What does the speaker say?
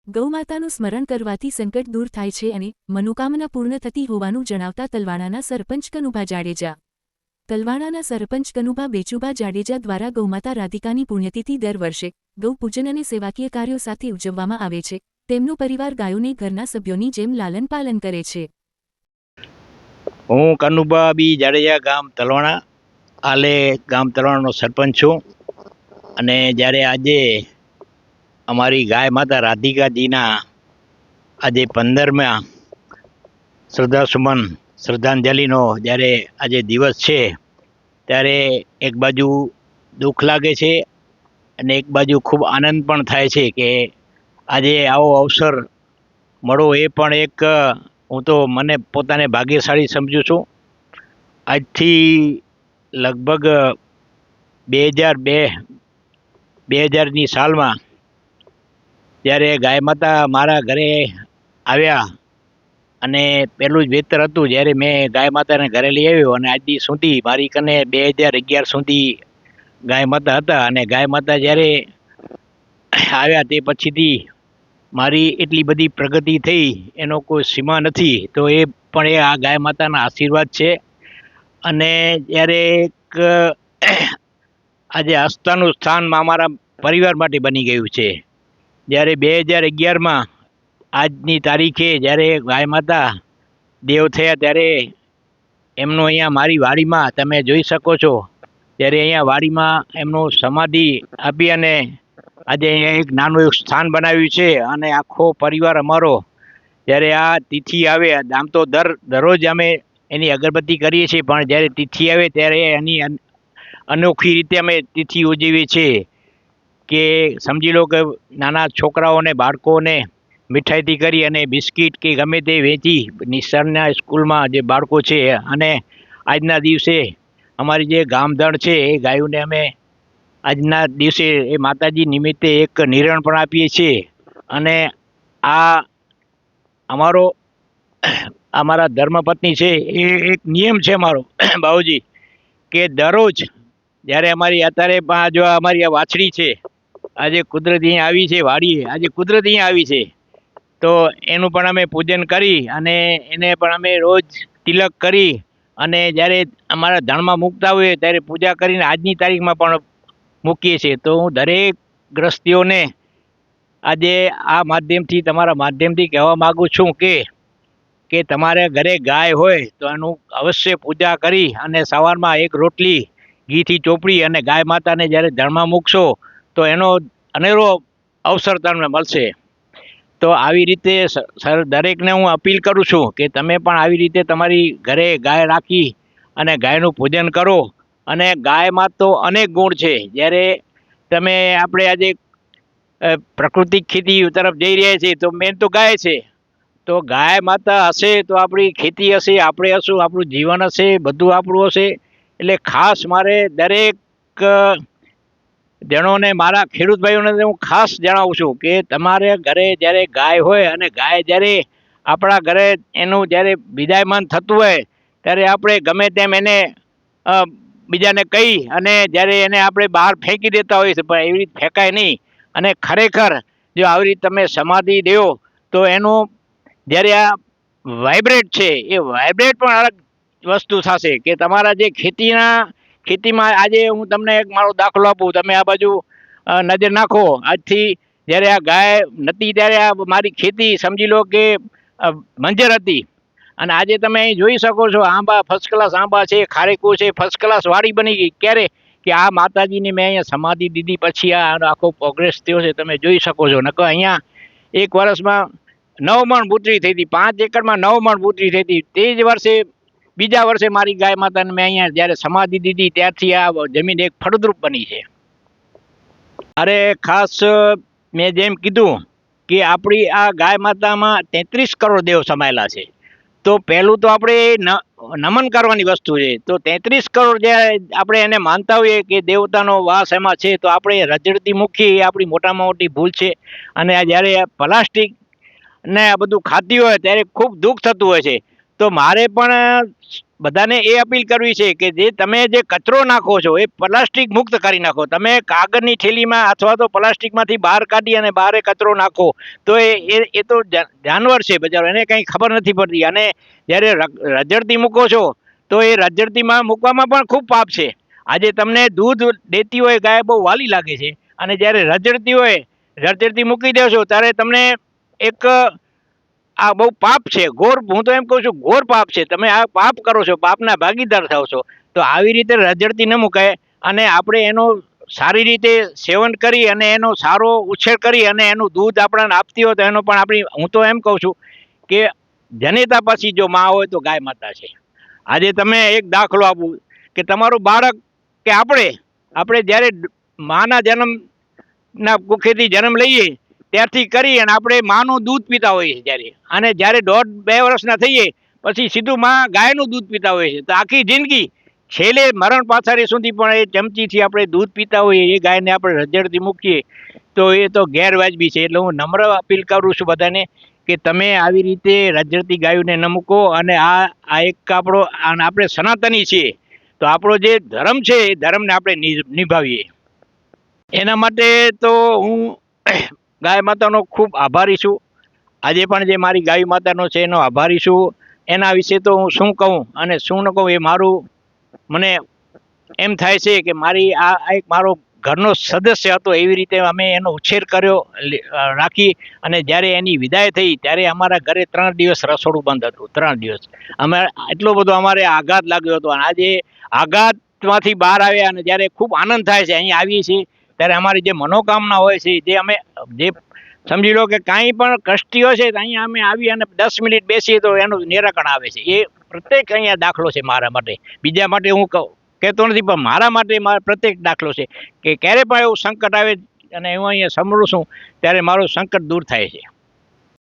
ગૌમાતાનું સ્મરણ કરવાથી સંકટ દૂર થાય છે અને મનોકામના પૂર્ણ થતી હોવાનું જણાવતા તલવાણાના સરપંચ કનુભા જાડેજા. તલવાણાના સરપંચ કનુભા બેચુભા જાડેજા દ્વારા ગૌમાતા રાધિકાની પુણ્યતિથિ દર વર્ષે ગૌપૂજન અને સેવાકીય કાર્યો સાથે ઉજવવામાં આવે છે. તેમનો પરિવાર ગાયોને ઘરના સભ્યોની જેમ લાલન પાલન કરે છે. હું કનુભા બી જાડેજા, ગામ તલવાણા, હાલે ગામ તલવાણાનો સરપંચ છું. અને જ્યારે આજે અમારી ગાય માતા રાધિકાજીના આજે 15મા શ્રદ્ધાંજલિનો જ્યારે આજે દિવસ છે, ત્યારે એક બાજુ દુઃખ લાગે છે અને એક બાજુ ખૂબ આનંદ પણ થાય છે કે આજે આવો અવસર મળો. એ પણ એક હું તો મને પોતાને ભાગ્યશાળી સમજું છું. આજથી લગભગ 2000ની સાલમાં જ્યારે ગાય માતા મારા ઘરે આવ્યા અને પહેલું જ વેતર હતું જ્યારે મેં ગાય માતાને ઘરે લઈ આવ્યો, અને આજ દી સુધી મારી કને 2011 સુધી ગાય માતા હતા. અને ગાય માતા જ્યારે આવ્યા તે પછીથી મારી એટલી બધી પ્રગતિ થઈ એનો કોઈ સીમા નથી. તો એ પણ આ ગાય માતાના આશીર્વાદ છે. અને જ્યારે એક આજે આસ્થાનું સ્થાન અમારા પરિવાર માટે બની ગયું છે. જ્યારે 2011માં આજની તારીખે જ્યારે ગાય માતા દેવ થયા ત્યારે એમનો અહીંયા મારી વાડીમાં તમે જોઈ શકો છો. ત્યારે અહીંયા વાડીમાં એમનું સમાધિ આપી અને આજે અહીંયા એક નાનું એક સ્થાન બનાવ્યું છે. અને આખો પરિવાર અમારો જ્યારે આ તિથિ આવે, આમ તો દરરોજ અમે એની અગરબત્તી કરીએ છીએ, પણ જ્યારે તિથિ આવે ત્યારે એની અનોખી રીતે અમે તિથિ ઉજવીએ છીએ. કે સમજી લો કે નાના છોકરાઓને બાળકોને મીઠાઈથી કરી અને બિસ્કિટ કે ગમે તે વેચી નિશાળના સ્કૂલમાં જે બાળકો છે. અને આજના દિવસે અમારી જે ગામધણ છે એ ગાયોને અમે આજના દિવસે એ માતાજી નિમિત્તે એક નિરણ પણ આપીએ છીએ. અને આ અમારા ધર્મપત્ની છે એ એક નિયમ છે અમારો બાબુજી, કે દરરોજ જ્યારે અત્યારે જો અમારી આ વાછડી છે, આજે કુદરત અહીંયા આવી છે વાડીએ, આજે કુદરત અહીંયા આવી છે, તો એનું પણ અમે પૂજન કરી અને એને પણ અમે રોજ તિલક કરી અને જ્યારે અમારા ધણમાં મૂકતા હોઈએ ત્યારે પૂજા કરીને આજની તારીખમાં પણ મૂકીએ છીએ. તો હું દરેક ગ્રસ્તીઓને આજે આ માધ્યમથી, તમારા માધ્યમથી કહેવા માગું છું કે તમારે ઘરે ગાય હોય તો એનું અવશ્ય પૂજા કરી અને સવારમાં એક રોટલી ઘીથી ચોપડી અને ગાય માતાને જ્યારે ધણમાં મૂકશો તો એનો અનેરો અવસર તમને મળશે. તો આવી રીતે દરેકને હું અપીલ કરું છું કે તમે પણ આવી રીતે તમારી ઘરે ગાય રાખી અને ગાયનું પૂજન કરો. અને ગાયમાં તો અનેક ગુણ છે. જ્યારે આપણે આજે પ્રાકૃતિક ખેતી તરફ જઈ રહ્યા છીએ તો મેન તો ગાય છે. તો ગાય માતા હશે તો આપણી ખેતી હશે, આપણે હશું, આપણું જીવન હશે, બધું આપણું હશે. એટલે ખાસ મારે દરેક જણોને, મારા ખેડૂત ભાઈઓને હું ખાસ જણાવું છું કે તમારે ઘરે જ્યારે ગાય હોય અને ગાય જ્યારે આપણા ઘરે એનું જ્યારે વિદાયમાન થતું હોય ત્યારે આપણે ગમે તેમ એને બીજાને કહી અને જ્યારે એને આપણે બહાર ફેંકી દેતા હોઈએ છીએ, પણ એવી રીતે ફેંકાય નહીં. અને ખરેખર જો આવી રીતે તમે સમાધિ દો તો એનું જ્યારે આ વાઇબ્રેટ છે એ વાઇબ્રેટ પણ અલગ વસ્તુ થશે. કે તમારા જે ખેતીમાં આજે હું તમને એક મારો દાખલો આપું. તમે આ બાજુ નજર નાખો. આજથી જ્યારે આ ગાય નથી ત્યારે આ મારી ખેતી સમજી લો કે મંજર હતી. અને આજે તમે અહીં જોઈ શકો છો આંબા, ફર્સ્ટ ક્લાસ આંબા છે, ખારેકું છે, ફર્સ્ટ ક્લાસ વાડી બની ગઈ. ક્યારે કે આ માતાજીની મેં અહીંયા સમાધિ દીધી પછી આ આખો પ્રોગ્રેસ થયો છે, તમે જોઈ શકો છો. નકર અહીંયા એક વર્ષમાં 9 મણ બુટરી થઈ હતી, 5 એકરમાં 9 મણ બુટરી થઈ હતી. તે જ વર્ષે બીજા વર્ષે મારી ગાય માતાને મેં અહીંયા જ્યારે સમાધિ દીધી ત્યારથી આ જમીન એક ફળદ્રુપ બની છે. અરે ખાસ મેં જેમ કીધું કે આપણી આ ગાય માતામાં 33 કરોડ દેવ સમાયેલા છે. તો પહેલું તો આપણે નમન કરવાની વસ્તુ છે. તો 33 કરોડ જ્યારે આપણે એને માનતા હોઈએ કે દેવતાનો વાસ એમાં છે, તો આપણે રજડતી મૂકીએ એ આપણી મોટામાં મોટી ભૂલ છે. અને આ જ્યારે પ્લાસ્ટિક ને આ બધું ખાતી હોય ત્યારે ખૂબ દુઃખ થતું હોય છે. તો મારે પણ બધાને એ અપીલ કરવી છે કે જે તમે જે કચરો નાખો છો એ પ્લાસ્ટિક મુક્ત કરી નાખો. તમે કાગળની થેલીમાં અથવા તો પ્લાસ્ટિકમાંથી બહાર કાઢી અને બહાર કચરો નાખો તો એ તો જાનવર છે બચારો, એને કંઈ ખબર નથી પડતી. અને જ્યારે રજડતી મૂકો છો તો એ રજડતીમાં મૂકવામાં પણ ખૂબ પાપ છે. આજે તમને દૂધ દેતી હોય ગાય બહુ વાલી લાગે છે, અને જ્યારે રજડતી હોય રજડતી મૂકી દો છો ત્યારે તમને એક આ બહુ પાપ છે, ઘોર. હું તો એમ કહું છું ઘોર પાપ છે. તમે આ પાપ કરો છો, પાપના ભાગીદાર થાવ છો. તો આવી રીતે રજડતી ન મુકાય, અને આપણે એનો સારી રીતે સેવન કરી અને એનો સારો ઉછેર કરી અને એનું દૂધ આપણને આપતી હોય તો એનો પણ આપણી, હું તો એમ કહું છું કે જનેતા પછી જો માં હોય તો ગાય માતા છે. આજે તમે એક દાખલો આપું કે તમારું બાળક કે આપણે જ્યારે માના જન્મના કુખેથી જન્મ લઈએ ત્યારથી કરી અને આપણે માનું દૂધ પીતા હોઈએ છીએ. જ્યારે 1.5-2 વર્ષના થઈએ પછી સીધું માં ગાયનું દૂધ પીતા હોઈએ છીએ. તો આખી જિંદગી છેલ્લે મરણ પાછાડી સુધી પણ એ ચમચીથી આપણે દૂધ પીતા હોઈએ, એ ગાયને આપણે રજડતી મૂકીએ તો એ તો ગેરવાજબી છે. એટલે હું નમ્ર અપીલ કરું છું બધાને કે તમે આવી રીતે રજડતી ગાયોને ન મૂકો. અને આ એક આપણે સનાતની છીએ તો આપણો જે ધર્મ છે એ ધર્મને આપણે નિભાવીએ. એના માટે તો હું ગાય માતાનો ખૂબ આભારી છું. આજે પણ જે મારી ગાય માતાનો છે એનો આભારી છું. એના વિશે તો હું શું કહું અને શું ન કહું એ મારું, મને એમ થાય છે કે મારી આ એક મારો ઘરનો સદસ્ય હતો. એવી રીતે અમે એનો ઉછેર કર્યો, રાખી. અને જ્યારે એની વિદાય થઈ ત્યારે અમારા ઘરે 3 દિવસ રસોડું બંધ હતું. 3 દિવસ અમે એટલો બધો અમારે આઘાત લાગ્યો હતો. અને આજે આઘાતમાંથી બહાર આવ્યા અને જ્યારે ખૂબ આનંદ થાય છે અહીં આવીએ છીએ ત્યારે અમારી જે મનોકામના હોય છે, જે સમજી લો કે કાંઈ પણ કષ્ટી હોય છે તો અહીંયા અમે આવી અને 10 મિનિટ બેસીએ તો એનું નિરાકરણ આવે છે. એ પ્રત્યેક અહીંયા દાખલો છે મારા માટે. બીજા માટે હું કહેતો નથી, પણ મારા માટે પ્રત્યેક દાખલો છે કે ક્યારે પણ એવું સંકટ આવે અને હું અહીંયા સાંભળું છું ત્યારે મારું સંકટ દૂર થાય છે.